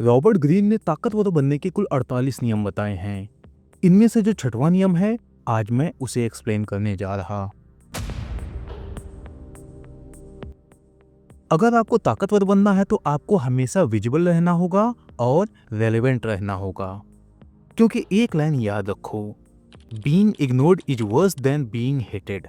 Robert Greene ने ताकतवर बनने के कुल 48 नियम बताए हैं। इनमें से जो छठवां नियम है, आज मैं उसे एक्सप्लेन करने जा रहा। अगर आपको ताकतवर बनना है तो आपको हमेशा विजिबल रहना होगा और रेलेवेंट रहना होगा। क्योंकि एक लाइन याद रखो, being ignored is worse than being hated.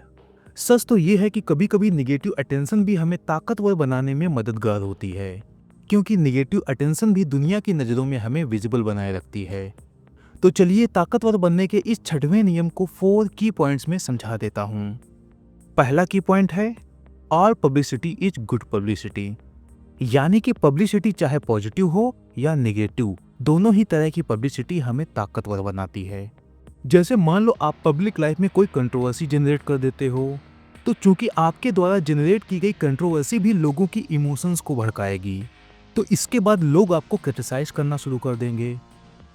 सच तो ये है कि कभी कभी निगेटिव अटेंशन भी हमें ताकतवर बनाने में मददगार होती है, क्योंकि निगेटिव अटेंशन भी दुनिया की नज़रों में हमें विजिबल बनाए रखती है। तो चलिए ताकतवर बनने के इस छठवें नियम को 4 की पॉइंट्स में समझा देता हूँ। पहला की पॉइंट है, all publicity is good publicity. यानी कि पब्लिसिटी चाहे पॉजिटिव हो या नेगेटिव, दोनों ही तरह की पब्लिसिटी हमें ताकतवर बनाती है। जैसे मान लो आप पब्लिक लाइफ में कोई कंट्रोवर्सी जनरेट कर देते हो, तो चूंकि आपके द्वारा जनरेट की गई कंट्रोवर्सी भी लोगों की इमोशंस को भड़काएगी, तो इसके बाद लोग आपको क्रिटिसाइज करना शुरू कर देंगे।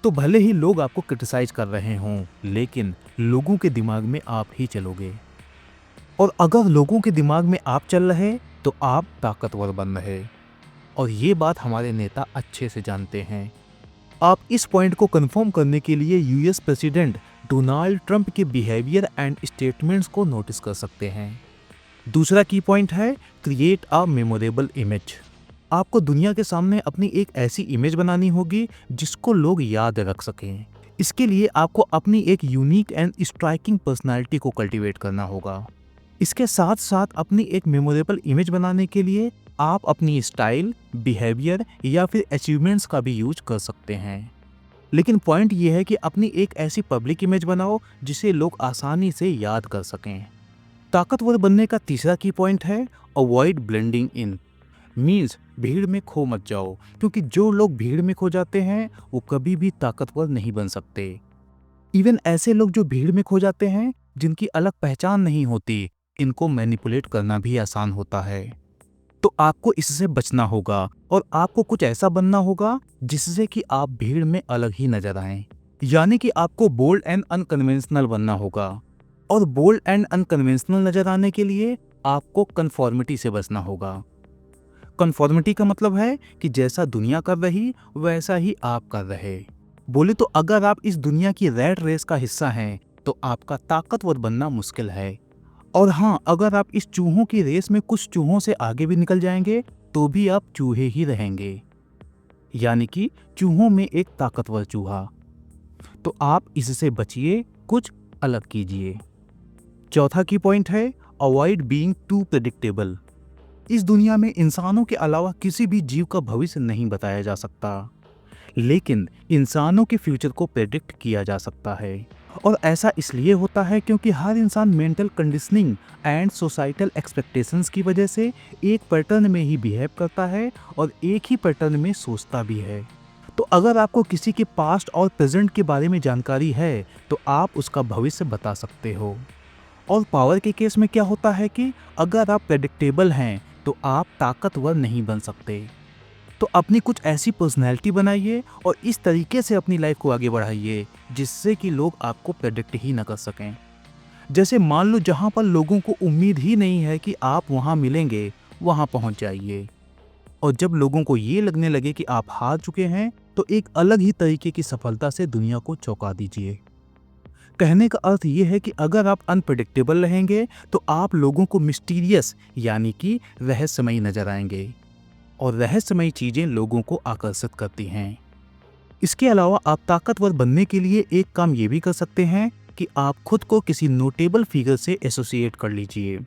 तो भले ही लोग आपको क्रिटिसाइज कर रहे हों, लेकिन लोगों के दिमाग में आप ही चलोगे। और अगर लोगों के दिमाग में आप चल रहे तो आप ताकतवर बन रहे। और ये बात हमारे नेता अच्छे से जानते हैं। आप इस पॉइंट को कंफर्म करने के लिए यूएस प्रेसिडेंट डोनाल्ड ट्रंप के बिहेवियर एंड स्टेटमेंट्स को नोटिस कर सकते हैं। दूसरा की पॉइंट है, क्रिएट अ मेमोरेबल इमेज। आपको दुनिया के सामने अपनी एक ऐसी इमेज बनानी होगी जिसको लोग याद रख सकें। इसके लिए आपको अपनी एक यूनिक एंड स्ट्राइकिंग पर्सनालिटी को कल्टीवेट करना होगा। इसके साथ साथ अपनी एक मेमोरेबल इमेज बनाने के लिए आप अपनी स्टाइल, बिहेवियर या फिर अचीवमेंट्स का भी यूज कर सकते हैं। लेकिन पॉइंट ये है कि अपनी एक ऐसी पब्लिक इमेज बनाओ जिसे लोग आसानी से याद कर सकें। ताकतवर बनने का तीसरा की पॉइंट है, अवॉइड ब्लेंडिंग इन। मीन्स भीड़ में खो मत जाओ, क्योंकि जो लोग भीड़ में खो जाते हैं वो कभी भी ताकतवर नहीं बन सकते। इवन ऐसे लोग जो भीड़ में खो जाते हैं, जिनकी अलग पहचान नहीं होती, इनको मैनिपुलेट करना भी आसान होता है। तो आपको इससे बचना होगा और आपको कुछ ऐसा बनना होगा जिससे कि आप भीड़ में अलग ही नजर आएं। यानी कि आपको बोल्ड एंड अनकन्वेंशनल बनना होगा। और बोल्ड एंड अनकन्वेंशनल नजर आने के लिए आपको कन्फॉर्मिटी से बचना होगा। कन्फॉर्मिटी का मतलब है कि जैसा दुनिया कर रही वैसा ही आप कर रहे। बोले तो अगर आप इस दुनिया की रैट रेस का हिस्सा हैं तो आपका ताकतवर बनना मुश्किल है। और हाँ, अगर आप इस चूहों की रेस में कुछ चूहों से आगे भी निकल जाएंगे तो भी आप चूहे ही रहेंगे। यानी कि चूहों में एक ताकतवर चूहा। तो आप इससे बचिए, कुछ अलग कीजिए। चौथा की पॉइंट है, अवॉइड बीइंग टू प्रेडिक्टेबल। इस दुनिया में इंसानों के अलावा किसी भी जीव का भविष्य नहीं बताया जा सकता, लेकिन इंसानों के फ्यूचर को प्रेडिक्ट किया जा सकता है। और ऐसा इसलिए होता है क्योंकि हर इंसान mental conditioning and societal expectations की वजह से एक पैटर्न में ही बिहेव करता है और एक ही पैटर्न में सोचता भी है। तो अगर आपको किसी के पास्ट और प्रेजेंट के बारे में जानकारी है तो आप उसका भविष्य बता सकते हो। और पावर के केस में क्या होता है कि अगर आप प्रेडिक्टेबल हैं तो आप ताकतवर नहीं बन सकते। तो अपनी कुछ ऐसी पर्सनैलिटी बनाइए और इस तरीके से अपनी लाइफ को आगे बढ़ाइए जिससे कि लोग आपको प्रेडिक्ट ही ना कर सकें। जैसे मान लो जहाँ पर लोगों को उम्मीद ही नहीं है कि आप वहाँ मिलेंगे, वहाँ पहुँच जाइए। और जब लोगों को ये लगने लगे कि आप हार चुके हैं तो एक अलग ही तरीके की सफलता से दुनिया को चौंका दीजिए। कहने का अर्थ ये है कि अगर आप अनप्रेडिक्टेबल रहेंगे तो आप लोगों को मिस्टीरियस यानी कि रहस्यमयी नजर आएंगे। और रहस्यमयी चीजें लोगों को आकर्षित करती हैं। इसके अलावा आप ताकतवर बनने के लिए एक काम ये भी कर सकते हैं कि आप खुद को किसी नोटेबल फिगर से एसोसिएट कर लीजिए।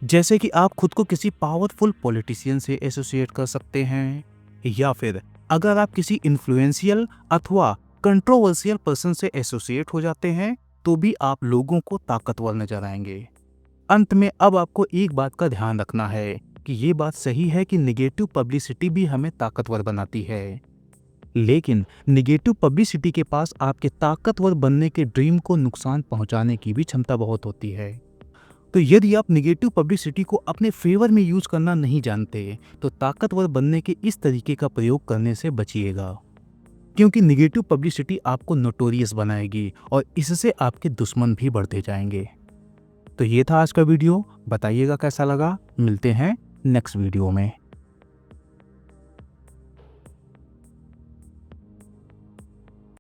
जैसे कि आप खुद को किसी पावरफुल पॉलिटिशियन से एसोसिएट कर सकते हैं, या फिर अगर आप किसी इन्फ्लुएंशियल अथवा कंट्रोवर्शियल पर्सन से एसोसिएट हो जाते हैं तो भी आप लोगों को ताकतवर नजर आएंगे। अंत में अब आपको एक बात का ध्यान रखना है कि ये बात सही है कि नेगेटिव पब्लिसिटी भी हमें ताकतवर बनाती है, लेकिन नेगेटिव पब्लिसिटी के पास आपके ताकतवर बनने के ड्रीम को नुकसान पहुंचाने की भी क्षमता बहुत होती है। तो यदि आप नेगेटिव पब्लिसिटी को अपने फेवर में यूज करना नहीं जानते तो ताकतवर बनने के इस तरीके का प्रयोग करने से बचिएगा, क्योंकि नेगेटिव पब्लिसिटी आपको नोटोरियस बनाएगी और इससे आपके दुश्मन भी बढ़ते जाएंगे। तो ये था आज का वीडियो, बताइएगा कैसा लगा। मिलते हैं नेक्स्ट वीडियो में।